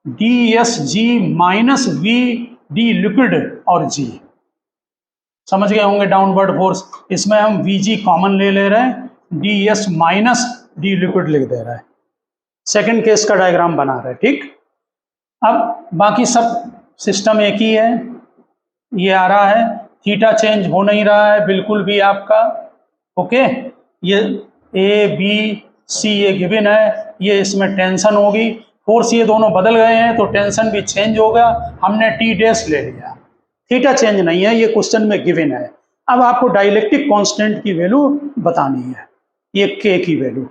D S G minus V D liquid और जी। समझ गए होंगे डाउनवर्ड फोर्स। इसमें हम वी जी कॉमन ले रहे हैं, D S minus D liquid लिख दे रहा है। सेकंड केस का डायग्राम बना रहे हैं, ठीक। अब बाकी सब सिस्टम एक ही है। ये आ रहा है, थीटा चेंज हो नहीं रहा है बिल्कुल भी आपका, ओके। ये ए बी सी ये गिवन है, ये इसमें टेंशन होगी, फोर्स ये दोनों बदल गए हैं तो टेंशन भी चेंज होगा। हमने टी डैश ले लिया, थीटा चेंज नहीं है, ये क्वेश्चन में गिवन है। अब आपको डाइलेक्ट्रिक कांस्टेंट की वैल्यू बतानी है, ये के की वैल्यू।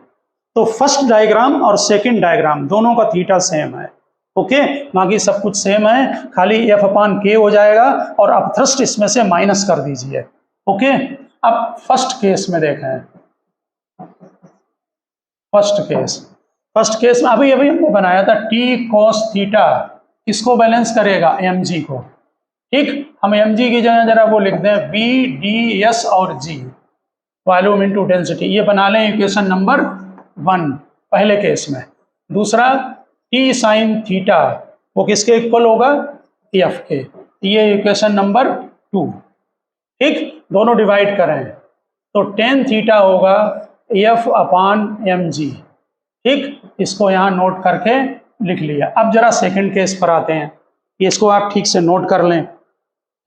तो फर्स्ट डायग्राम और सेकंड डायग्राम दोनों का थीटा सेम है, ओके। बाकी सब कुछ सेम है, खाली एफ अपान के हो जाएगा और अब थ्रस्ट इसमें से माइनस कर दीजिए, ओके। अब फर्स्ट केस में देखें, फर्स्ट केस में अभी हमने बनाया था टी कॉस थीटा, किसको बैलेंस करेगा, एम जी को, ठीक। हम एम जी की जगह जरा वो लिखते हैं वी डी एस और जी, वॉल्यूम इनटू डेंसिटी, ये बना लें इक्वेशन नंबर 1 पहले केस में। दूसरा टी साइन थीटा, वो किसके इक्वल होगा, एफ के, ये इक्वेशन नंबर 2, ठीक। दोनों डिवाइड करें तो टेन थीटा होगा एफ अपान एम जी, ठीक। इसको यहाँ नोट करके लिख लिया। अब जरा सेकंड केस पर आते हैं, इसको आप ठीक से नोट कर लें।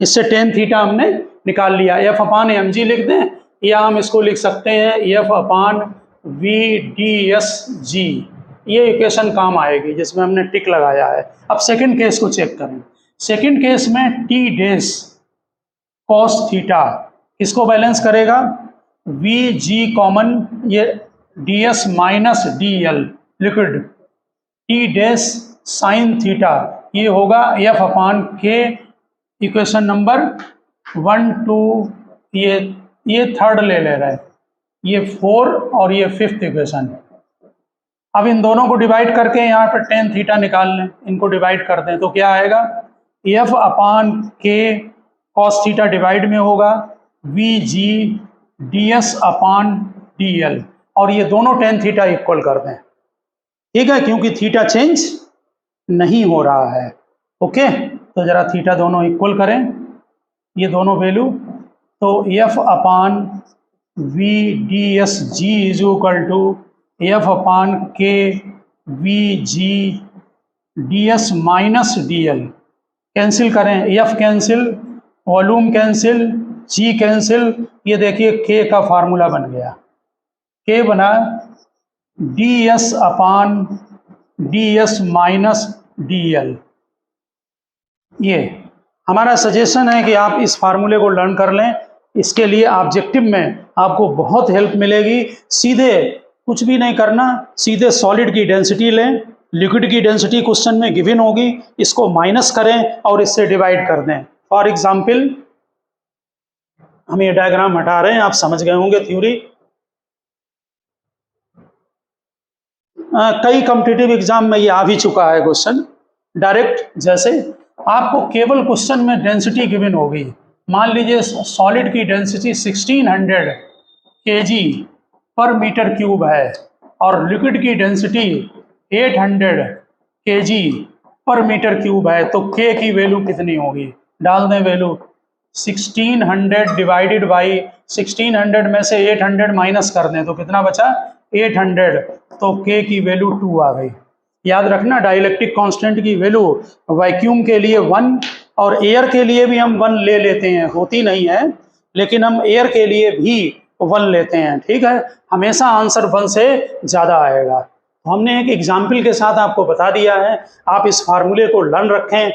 इससे टेन थीटा हमने निकाल लिया, एफ अपान एम जी लिख दें, या हम इसको लिख सकते हैं F upon V D S G, ये इक्वेशन काम आएगी जिसमें हमने टिक लगाया है। अब सेकंड केस को चेक करें। सेकंड केस में टी डैश कॉस थीटा किसको बैलेंस करेगा, वी जी कॉमन, ये D S minus D L liquid, T dash sine theta ये होगा एफ अपान के, इक्वेशन नंबर 1 2, ये थर्ड ले रहे हैं, ये 4 और ये फिफ्थ इक्वेशन। अब इन दोनों को डिवाइड करके यहाँ पर टेन थीटा निकाल लें, इनको डिवाइड कर दें तो क्या आएगा, एफ अपान के कॉस थीटा डिवाइड में होगा we G D S upon D L, और ये दोनों टेन थीटा इक्वल कर दें, ठीक है, क्योंकि थीटा चेंज नहीं हो रहा है, ओके। तो जरा थीटा दोनों इक्वल करें, ये दोनों वैल्यू, तो F upon V D S G is equal to F upon K V G D S minus D L, cancel करें, F cancel, volume cancel, G cancel, ये देखिए के का फार्मूला बन गया, के बना D S upon D S minus D L. ये हमारा suggestion है कि आप इस फार्मूले को लर्न कर लें, इसके लिए ऑब्जेक्टिव में आपको बहुत हेल्प मिलेगी। सीधे कुछ भी नहीं करना, सीधे सॉलिड की डेंसिटी लें, लिक्विड की डेंसिटी क्वेश्चन में गिवन होगी, इसको माइनस करें और इससे डिवाइड कर दें। फॉर एग्जाम्पल हम ये डायग्राम हटा रहे हैं, आप समझ गए होंगे थ्योरी। कई कॉम्पिटिटिव एग्जाम में ये आ भी चुका है क्वेश्चन डायरेक्ट। जैसे आपको केवल क्वेश्चन में डेंसिटी गिवन होगी, मान लीजिए सॉलिड की डेंसिटी 1600 kg पर मीटर क्यूब है और लिक्विड की डेंसिटी 800 kg पर मीटर क्यूब है, तो k की वैल्यू कितनी होगी, डाल दें वैल्यू 1600 डिवाइडेड बाई 1600 में से 800 माइनस कर दें तो कितना बचा 800, तो k की वैल्यू 2 आ गई। याद रखना डाइलेक्ट्रिक कांस्टेंट की वैल्यू वैक्यूम के लिए 1 और एयर के लिए भी हम 1 ले लेते हैं, होती नहीं है लेकिन हम एयर के लिए भी 1 लेते हैं, ठीक है। हमेशा आंसर 1 से ज़्यादा आएगा। तो हमने एक एग्जाम्पल के साथ आपको बता दिया है, आप इस फार्मूले को लर्न रखें,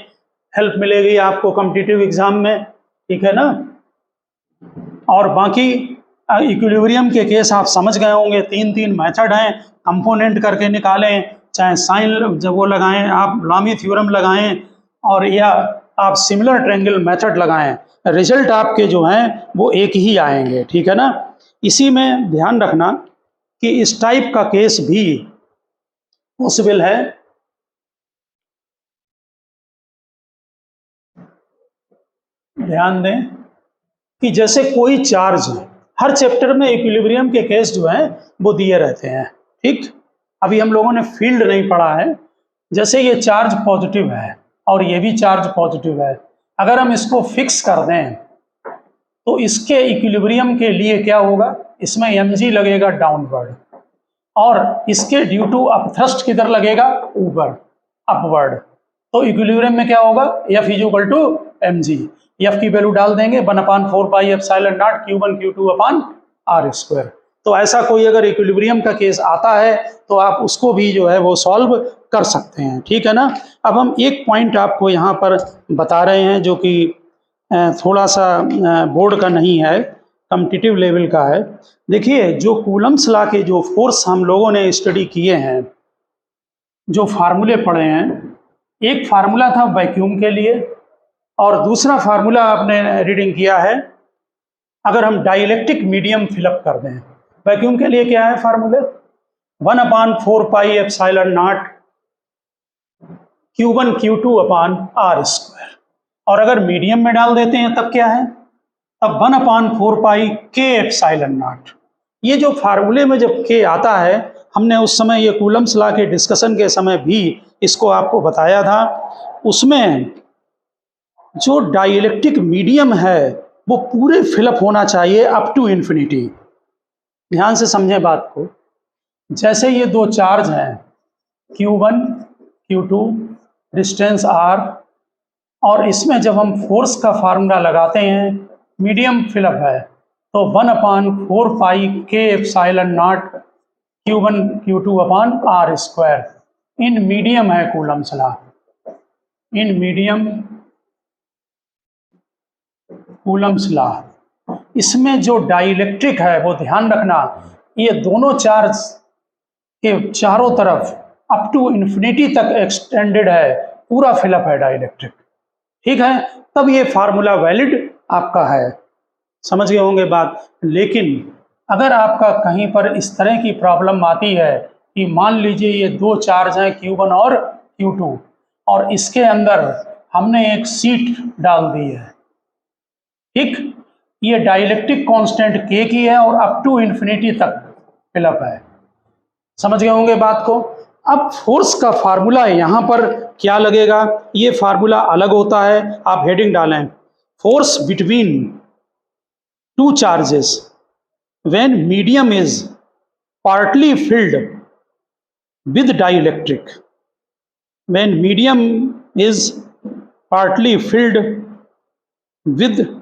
हेल्प मिलेगी आपको कॉम्पिटिटिव एग्जाम में, ठीक है ना। और बाकी इक्विलिब्रियम के केस आप समझ गए होंगे, 3 मेथड हैं, कंपोनेंट करके निकालें, चाहे साइन जब वो लगाएं, आप लामी थ्योरम लगाएं, और या आप सिमिलर ट्रायंगल मेथड लगाएं, रिजल्ट आपके जो हैं वो एक ही आएंगे, ठीक है ना। इसी में ध्यान रखना कि इस टाइप का केस भी पॉसिबल है। ध्यान दें कि जैसे कोई चार्ज, हर चैप्टर में इक्विलिब्रियम के केस जो हैं वो दिए रहते हैं, ठीक। अभी हम लोगों ने फील्ड नहीं पढ़ा है, जैसे ये चार्ज पॉजिटिव है और ये भी चार्ज पॉजिटिव है, अगर हम इसको फिक्स कर दें तो इसके इक्विलिब्रियम के लिए क्या होगा, इसमें mg लगेगा डाउनवर्ड, और इसके ड्यू टू अपथ्रस्ट किधर लगेगा, ऊपर, अपवर्ड। तो इक्विलिब्रियम में क्या होगा, F is equal to mg। F की वैल्यू डाल देंगे 1/4 pi epsilon not Q1 Q2 upon R square. तो ऐसा कोई अगर इक्विलिब्रियम का केस आता है तो आप उसको भी जो है वो सॉल्व कर सकते हैं, ठीक है ना। अब हम एक पॉइंट आपको यहाँ पर बता रहे हैं जो कि थोड़ा सा बोर्ड का नहीं है, कॉम्पिटिटिव लेवल का है। देखिए, जो कूलम्स लॉ के जो फोर्स हम लोगों ने स्टडी किए हैं, जो फार्मूले पढ़े हैं, एक फार्मूला था वैक्यूम के लिए और दूसरा फार्मूला आपने रीडिंग किया है अगर हम डाइलेक्ट्रिक मीडियम फिलअप कर दें। वैक्यूम के लिए क्या है फार्मूले, 1/4 pi epsilon not Q1 Q2 upon R square, और अगर मीडियम में डाल देते हैं तब क्या है, तब 1/4 पाई K एप्सिलॉन नॉट। ये जो फार्मूले में जब K आता है, हमने उस समय ये कूलम्स लॉ के डिस्कशन के समय भी इसको आपको बताया था, उसमें जो डाइलेक्ट्रिक मीडियम है वो पूरे फिलअप होना चाहिए अप टू इन्फिनिटी। ध्यान से समझें बात को। जैसे ये दो चार्ज हैं Q1 Q2, डिस्टेंस R, और इसमें जब हम फोर्स का फार्मूला लगाते हैं, मीडियम फिलअप है, तो 1/4 pi K epsilon not Q1 Q2 upon R square. In medium है Coulomb's law, in medium Coulomb's law. इसमें जो डाइलेक्ट्रिक है वो ध्यान रखना, ये दोनों चार्ज के चारों तरफ अप टू इन्फिनिटी तक एक्सटेंडेड है, पूरा फिलअप है डाइलेक्ट्रिक, ठीक है। तब ये फार्मूला वैलिड आपका है, समझ गए होंगे बात। लेकिन अगर आपका कहीं पर इस तरह की प्रॉब्लम आती है कि मान लीजिए ये दो चार्ज हैं Q1 और Q2 और इसके अंदर हमने एक सीट डाल दी है, ठीक, ये डाइलेक्ट्रिक कांस्टेंट K की है और अप टू इन्फिनिटी तक फिलअप है, समझ गए होंगे बात को। अब फोर्स का फार्मूला यहाँ पर क्या लगेगा, ये फार्मूला अलग होता है, आप हेडिंग डालें, force between two charges when medium is partly filled with dielectric, when medium is partly filled with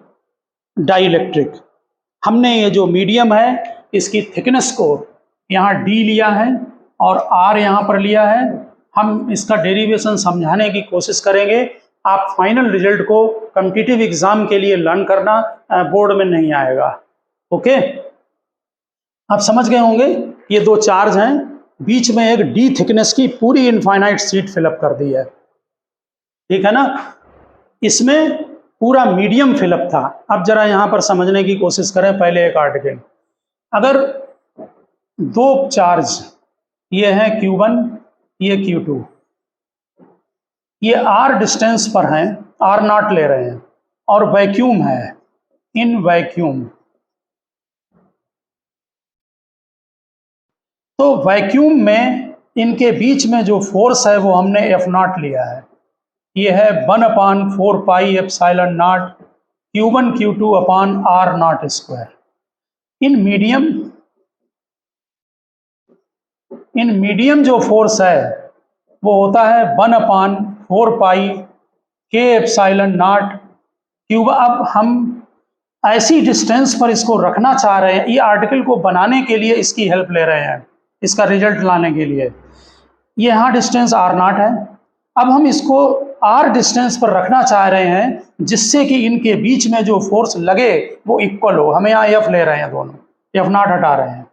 dielectric. हमने ये जो मीडियम है इसकी थिकनेस को यहाँ D लिया है और R यहाँ पर लिया है। हम इसका डेरिवेशन समझाने की कोशिश करेंगे, आप फाइनल रिजल्ट को कॉम्पिटिटिव एग्जाम के लिए लर्न करना, बोर्ड में नहीं आएगा, ओके। आप समझ गए होंगे, ये दो चार्ज हैं, बीच में एक D थिकनेस की पूरी इनफाइनाइट सीट फिलअप कर दी है, ठीक है ना। इसमें पूरा मीडियम फिलअप था। अब जरा यहाँ पर समझने की कोशिश करें पहले एक आर्टिकल। अगर दो चार्ज, ये है Q1, ये Q2, ये R डिस्टेंस पर हैं, R0 ले रहे हैं और वैक्यूम है, इन वैक्यूम, तो वैक्यूम में इनके बीच में जो फोर्स है वो हमने F0 लिया है, ये है 1/4 pi epsilon not Q1 Q2 upon R0 square. In medium जो फोर्स है वो होता है 1/4 pi K epsilon not Q। अब हम ऐसी डिस्टेंस पर इसको रखना चाह रहे हैं, ये आर्टिकल को बनाने के लिए इसकी हेल्प ले रहे हैं, इसका रिजल्ट लाने के लिए। ये यहाँ डिस्टेंस R0 है, अब हम इसको R डिस्टेंस पर रखना चाह रहे हैं जिससे कि इनके बीच में जो फोर्स लगे वो इक्वल हो। हमें यहाँ F ले रहे हैं, दोनों F0 हटा रहे हैं,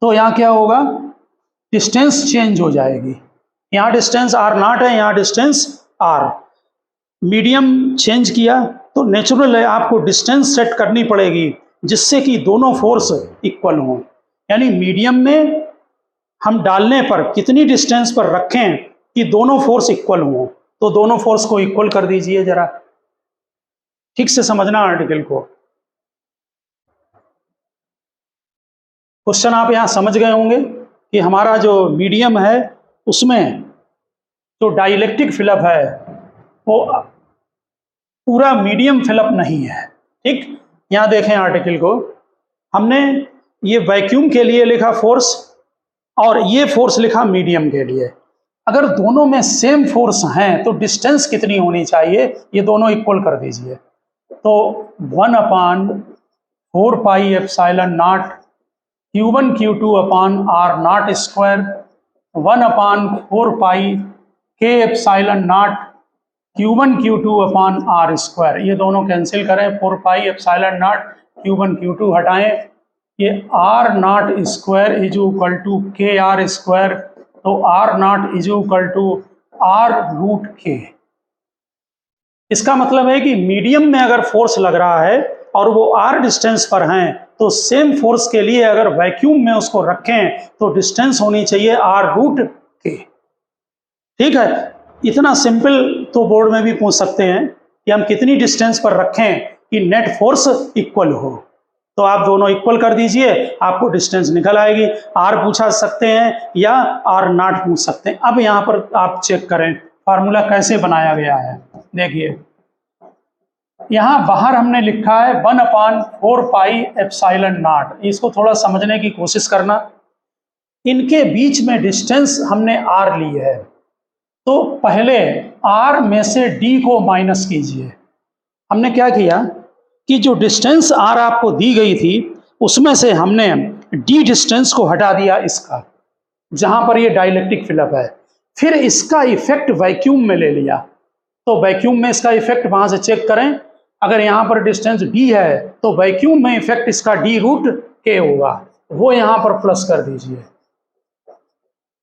तो यहाँ क्या होगा, डिस्टेंस चेंज हो जाएगी। यहाँ डिस्टेंस R0 है, यहाँ डिस्टेंस R, मीडियम चेंज किया तो नेचुरल है आपको डिस्टेंस सेट करनी पड़ेगी जिससे कि दोनों फोर्स इक्वल हों। यानी मीडियम में हम डालने पर कितनी डिस्टेंस पर रखें कि दोनों फोर्स इक्वल हों, तो दोनों फोर्स को इक्वल कर दीजिए। जरा ठीक से समझना आर्टिकल को। क्वेश्चन आप यहां समझ गए होंगे कि हमारा जो मीडियम है उसमें जो डाइलेक्ट्रिक फिलप है वो पूरा मीडियम फिलप नहीं है। ठीक, यहाँ देखें आर्टिकल को, हमने ये वैक्यूम के लिए लिखा फोर्स और ये फोर्स लिखा मीडियम के लिए। अगर दोनों में सेम फोर्स हैं तो डिस्टेंस कितनी होनी चाहिए, ये दोनों इक्वल कर दीजिए। तो 1/4πε0 Q1 Q2 upon R0 square 1/4πK ε0 Q1 Q2 upon R square, ये दोनों कैंसिल करें, 4πε0 Q1 Q2 हटाएं, ये R0 square is equal to KR square, तो R0 is equal to R√K। इसका मतलब है कि मीडियम में अगर फोर्स लग रहा है और वो R डिस्टेंस पर हैं तो सेम फोर्स के लिए अगर वैक्यूम में उसको रखें तो डिस्टेंस होनी चाहिए R√K। ठीक है, इतना सिंपल तो बोर्ड में भी पूछ सकते हैं कि हम कितनी डिस्टेंस पर रखें कि नेट फोर्स इक्वल हो, तो आप दोनों इक्वल कर दीजिए, आपको डिस्टेंस निकल आएगी। R पूछा सकते हैं या R0 पूछ सकते हैं। अब यहाँ पर आप चेक करें फार्मूला कैसे बनाया गया है। देखिए यहाँ बाहर हमने लिखा है 1/4πε0, इसको थोड़ा समझने की कोशिश करना। इनके बीच में डिस्टेंस हमने R ली है, तो पहले R में से D को माइनस कीजिए। हमने क्या किया कि जो डिस्टेंस R आपको दी गई थी उसमें से हमने D डिस्टेंस को हटा दिया इसका, जहां पर ये डाइलेक्ट्रिक फिलप है, फिर इसका इफेक्ट वैक्यूम में ले लिया। तो वैक्यूम में इसका इफेक्ट वहां से चेक करें, अगर यहाँ पर डिस्टेंस D है तो वैक्यूम में इफेक्ट इसका D√K होगा, वो यहाँ पर प्लस कर दीजिए।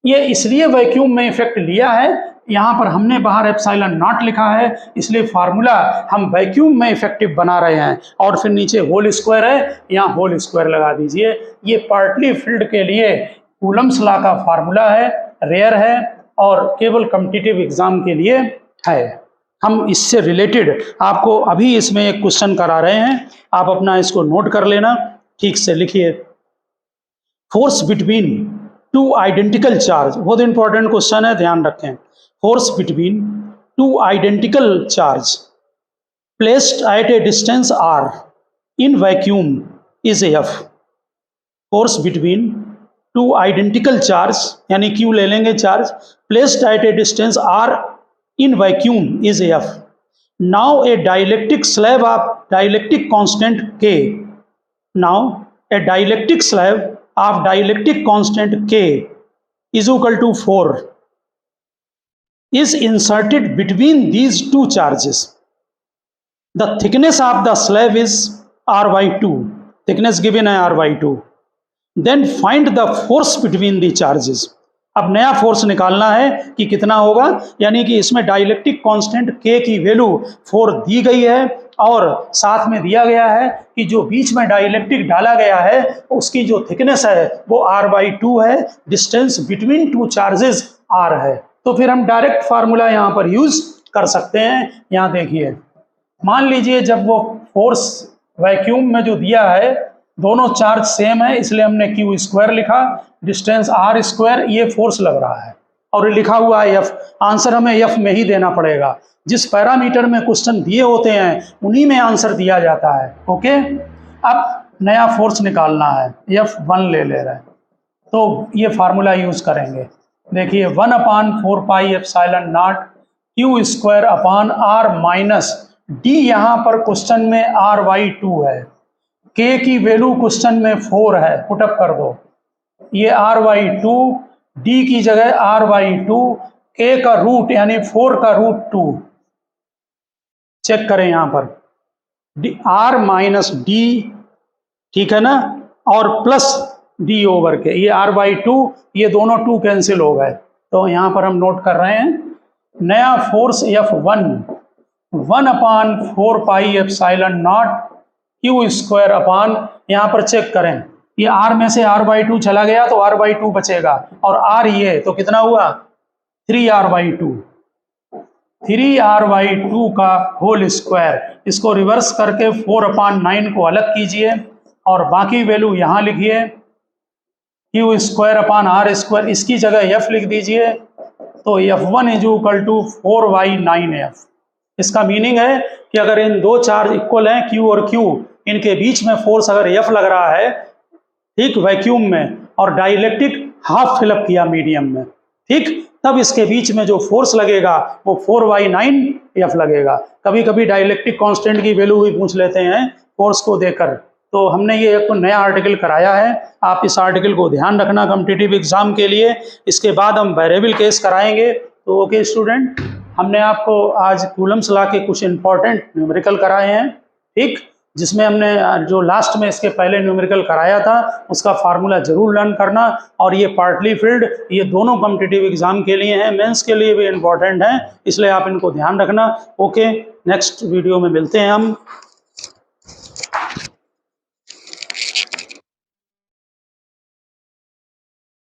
ये इसलिए वैक्यूम में इफेक्ट लिया है, यहाँ पर हमने बाहर ε0 लिखा है, इसलिए फार्मूला हम वैक्यूम में इफेक्टिव बना रहे हैं, और फिर नीचे होल स्क्वायर है, यहाँ होल स्क्वायर लगा दीजिए। ये पार्टली फिल्ड के लिए कूलम्स लॉ का फार्मूला है, रेयर है और केवल कॉम्पिटिटिव एग्जाम के लिए है। हम इससे रिलेटेड आपको अभी इसमें एक क्वेश्चन करा रहे हैं, आप अपना इसको नोट कर लेना, ठीक से लिखिए। Force between two identical charge, बहुत इंपॉर्टेंट क्वेश्चन है, ध्यान रखें। Force between two identical charge placed at A distance R in vacuum is F। Force between two identical charge, यानी Q ले लेंगे charge, placed at A distance R in vacuum is F. Now a dielectric slab of dielectric constant K. Now a dielectric slab of dielectric constant K is equal to 4 is inserted between these two charges. The thickness of the slab is R/2. Thickness given है R/2. Then find the force between the charges. अब नया force निकालना है कि कितना होगा, यानी कि इसमें डाइलेक्ट्रिक कांस्टेंट K की वैल्यू 4 दी गई है और साथ में दिया गया है कि जो बीच में डाइलेक्ट्रिक डाला गया है उसकी जो थिकनेस है वो R/2 है, distance between two charges R है। तो फिर हम डायरेक्ट फार्मूला यहाँ पर यूज कर सकते हैं। यहाँ देखिए, मान लीजिए जब वो फोर्स वैक्यूम में जो दिया है दोनों चार्ज सेम है, इसलिए हमने Q स्क्वायर लिखा, डिस्टेंस R स्क्वायर, ये फोर्स लग रहा है और लिखा हुआ है F। आंसर हमें F में ही देना पड़ेगा, जिस पैरामीटर में क्वेश्चन दिए होते हैं उन्हीं में आंसर दिया जाता है। ओके, अब नया फोर्स निकालना है, F1 ले रहे हैं, तो ये फार्मूला यूज करेंगे। देखिए 1/4πε0 Q square upon R minus D, यहाँ पर क्वेश्चन में R/2 है, K की वैल्यू क्वेश्चन में 4 है, पुटअप कर दो, ये R/2, D की जगह R/2, K का रूट यानी 4 का √2, चेक करें यहाँ पर R माइनस D, ठीक है ना, और प्लस D ओवर के, ये R/2, ये दोनों 2 कैंसिल हो गए, तो यहाँ पर हम नोट कर रहे हैं नया force F1 1/4πε0 Q square upon, यहाँ पर चेक करें, ये R में से R/2 चला गया तो R/2 बचेगा, और R ये तो कितना हुआ 3R/2, 3R/2 का होल स्क्वायर। इसको रिवर्स करके 4/9 को अलग कीजिए और बाकी वैल्यू यहाँ लिखिए, Q square upon R square, इसकी जगह F लिख दीजिए, तो F1 is equal to 4y9F। इसका मीनिंग है कि अगर इन दो चार्ज इक्वल हैं Q और Q, इनके बीच में फोर्स अगर F लग रहा है, ठीक, वैक्यूम में, और डाइलेक्ट्रिक हाफ फिलअप किया मीडियम में, ठीक, तब इसके बीच में जो फोर्स लगेगा वो 4y9F लगेगा। कभी कभी डाइलेक्ट्रिक कांस्टेंट की वैल्यू भी पूछ लेते हैं फोर्स को देकर, तो हमने ये एक नया आर्टिकल कराया है, आप इस आर्टिकल को ध्यान रखना कॉम्पिटिटिव एग्जाम के लिए। इसके बाद हम वेरिएबल केस कराएंगे। तो ओके स्टूडेंट, हमने आपको आज कूलम्स लॉ के कुछ इंपॉर्टेंट न्यूमेरिकल कराए हैं, ठीक, जिसमें हमने जो लास्ट में इसके पहले न्यूमेरिकल कराया था उसका फार्मूला जरूर लर्न करना। और ये पार्टली फिल्ड, ये दोनों कॉम्पिटिटिव एग्जाम के लिए हैं, मेंस के लिए भी इंपॉर्टेंट हैं, इसलिए आप इनको ध्यान रखना। ओके, नेक्स्ट वीडियो में मिलते हैं हम।